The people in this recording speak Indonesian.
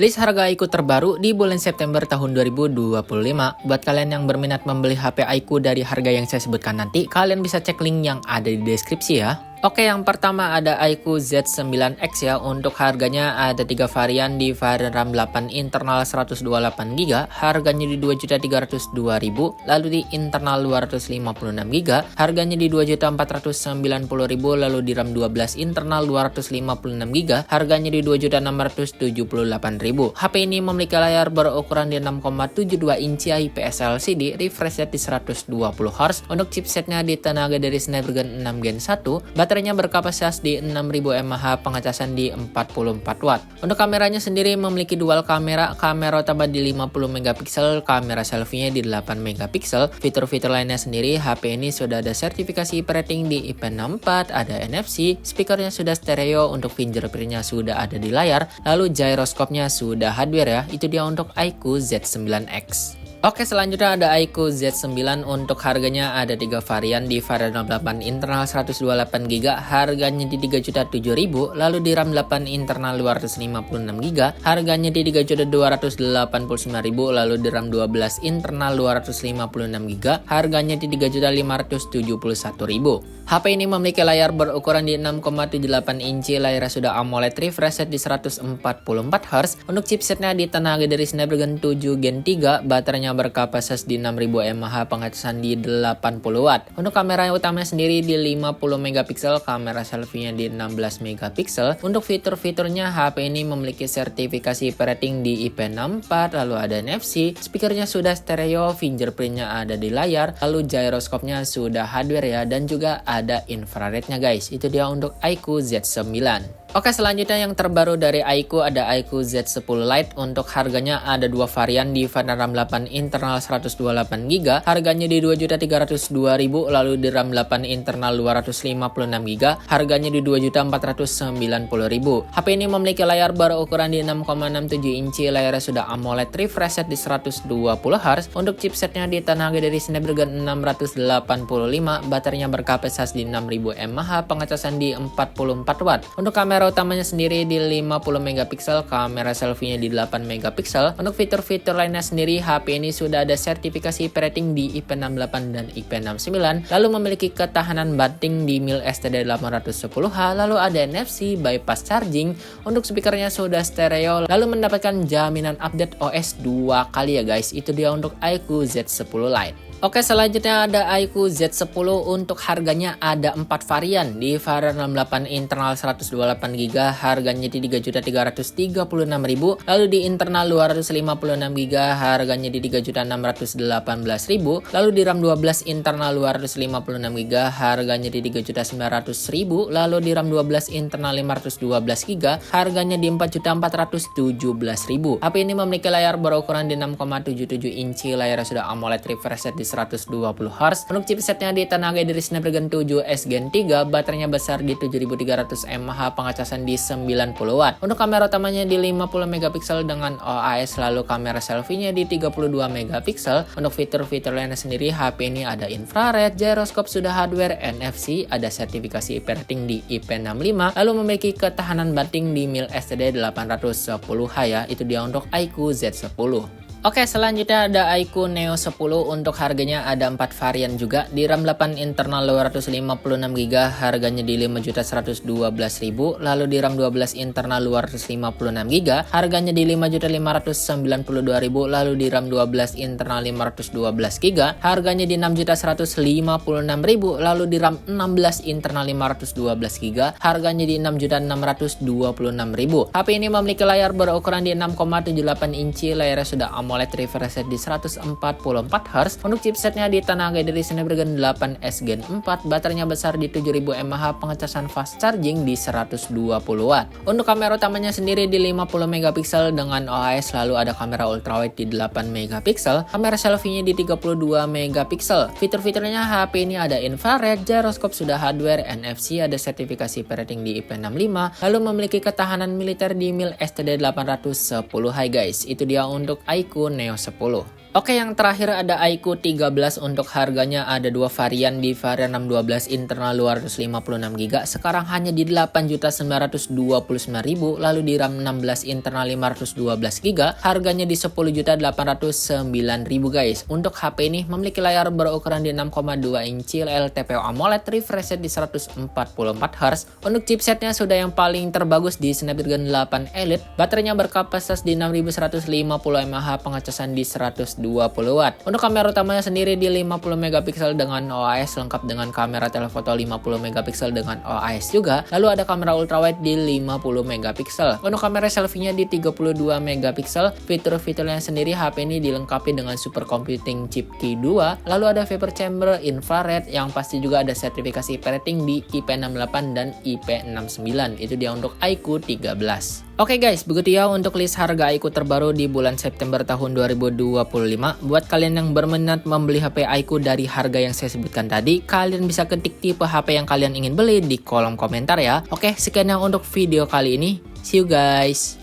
List harga iQOO terbaru di bulan September tahun 2025. Buat kalian yang berminat membeli HP iQOO dari harga yang saya sebutkan nanti, kalian bisa cek link yang ada di deskripsi ya. Oke, yang pertama ada iQOO Z9X ya. Untuk harganya ada 3 varian di varian RAM 8 internal 128GB, harganya di 2.302.000, lalu di internal 256GB, harganya di 2.490.000, lalu di RAM 12 internal 256GB, harganya di 2.678.000. HP ini memiliki layar berukuran di 6,72 inci IPS LCD, refresh rate di 120Hz. Untuk chipsetnya ditenaga dari Snapdragon 6 Gen 1, baterainya berkapasitas di 6000 mAh, pengecasan di 44 watt. Untuk kameranya sendiri memiliki dual kamera utama di 50 megapiksel, kamera selfie-nya di 8 megapiksel. Fitur-fitur lainnya sendiri, HP ini sudah ada sertifikasi rating di IP64, ada NFC, speakernya sudah stereo, untuk fingerprint-nya sudah ada di layar, lalu gyroscope-nya sudah hardware ya. Itu dia untuk iQOO Z9X. Oke, selanjutnya ada iQOO Z9. Untuk harganya ada 3 varian di varian RAM 8 internal 128GB, harganya di 3.007.000, lalu di RAM 8 internal 256GB, harganya di 3.289.000, lalu di RAM 12 internal 256GB, harganya di 3.571.000. HP ini memiliki layar berukuran di 6,78 inci, layarnya sudah AMOLED, refresh rate di 144Hz. Untuk chipsetnya ditenaga dari Snapdragon 7 Gen 3, baterainya berkapasitas di 6000 mAh, pengecasan di 80 watt. Untuk kamera utamanya sendiri di 50 megapiksel, kamera selfie-nya di 16 megapiksel. Untuk fitur-fiturnya, HP ini memiliki sertifikasi rating di IP64, lalu ada NFC, speakernya sudah stereo, fingerprint-nya ada di layar, lalu gyroscope-nya sudah hardware ya, dan juga ada infrarednya guys. Itu dia untuk iQOO Z9. Oke, selanjutnya yang terbaru dari iQOO ada iQOO Z10 Lite. Untuk harganya ada 2 varian di varian RAM 8 internal 128GB, harganya di 2.302.000, lalu di RAM 8 internal 256GB, harganya di 2.490.000. HP ini memiliki layar berukuran di 6,67 inci, layarnya sudah AMOLED, refresh rate di 120Hz. Untuk chipsetnya ditenaga dari Snapdragon 685, baterainya berkapasitas di 6000 mAh, pengecasan di 44 watt. Untuk kamera utamanya sendiri di 50 megapiksel, kamera selfie-nya di 8 megapiksel. Untuk fitur-fitur lainnya sendiri, HP ini sudah ada sertifikasi rating di IP68 dan IP69, lalu memiliki ketahanan banting di mil STD810H, lalu ada NFC, bypass charging. Untuk speakernya sudah stereo, lalu mendapatkan jaminan update OS 2 kali ya guys. Itu dia untuk iQOO Z10 Lite. Oke, selanjutnya ada iQOO Z10. Untuk harganya ada 4 varian di varian RAM 8 internal 128GB, harganya di 3.336.000, lalu di internal 256GB, harganya di 3.618.000, lalu di RAM 12 internal 256GB, harganya di 3.900.000, lalu di RAM 12 internal 512GB, harganya di 4.417.000. HP ini memiliki layar berukuran di 6,77 inci, layarnya sudah AMOLED, refresh rate di 120Hz. Untuk chipsetnya ditenaga dari Snapdragon 7S Gen 3, baterainya besar di 7300 mAh, pengecasan di 90 watt. Untuk kamera utamanya di 50 megapiksel dengan OIS, lalu kamera selfie-nya di 32 megapiksel. Untuk fitur-fitur lainnya sendiri, HP ini ada infrared, gyroscope sudah hardware, NFC, ada sertifikasi rating di IP65, lalu memiliki ketahanan banting di mil STD810H ya. Itu dia untuk iQOO Z10. Oke, selanjutnya ada iQOO Neo 10. Untuk harganya ada 4 varian juga di RAM 8 internal 256GB, harganya di 5.112.000, lalu di RAM 12 internal 256GB, harganya di 5.592.000, lalu di RAM 12 internal 512GB, harganya di 6.156.000, lalu di RAM 16 internal 512GB, harganya di 6.626.000. HP ini memiliki layar berukuran di 6,78 inci, layarnya sudah AMOLED, refresh rate di 144Hz. Untuk chipsetnya ditenaga dari Snapdragon 8S Gen 4, baterainya besar di 7000 mAh, pengecasan fast charging di 120 watt. Untuk kamera utamanya sendiri di 50 megapiksel dengan OIS, lalu ada kamera ultrawide di 8 megapiksel, kamera selfie-nya di 32 megapiksel. Fitur-fiturnya, HP ini ada infrared, gyroscope sudah hardware, NFC, ada sertifikasi rating di IP65, lalu memiliki ketahanan militer di mil STD810. Hai guys, itu dia untuk iQOO Neo 10. Oke, yang terakhir ada iQOO 13. Untuk harganya ada dua varian, di varian 612 internal 256GB sekarang hanya di 8.929.000, lalu di RAM 16 internal 512GB harganya di 10.809.000 guys. Untuk HP ini memiliki layar berukuran di 6,2 inci, LTPO AMOLED, refresh rate di 144Hz. Untuk chipsetnya sudah yang paling terbagus di Snapdragon 8 Elite, baterainya berkapasitas di 6150 mAh, pengecasan di 120 Watt. Untuk kamera utamanya sendiri di 50 megapiksel dengan OIS lengkap dengan kamera telefoto 50 megapiksel dengan OIS juga. Lalu ada kamera ultrawide di 50 megapiksel. Untuk kamera selfie-nya di 32 megapiksel. Fitur-fiturnya sendiri HP ini dilengkapi dengan super computing chip Q2. Lalu ada vapor chamber infrared, yang pasti juga ada sertifikasi IP rating di IP68 dan IP69. Itu dia untuk iQOO 13. Oke guys, begitu ya untuk list harga iQOO terbaru di bulan September tahun 2025. Buat kalian yang berminat membeli HP iQOO dari harga yang saya sebutkan tadi, kalian bisa ketik tipe HP yang kalian ingin beli di kolom komentar ya. Oke, sekian yang untuk video kali ini. See you guys.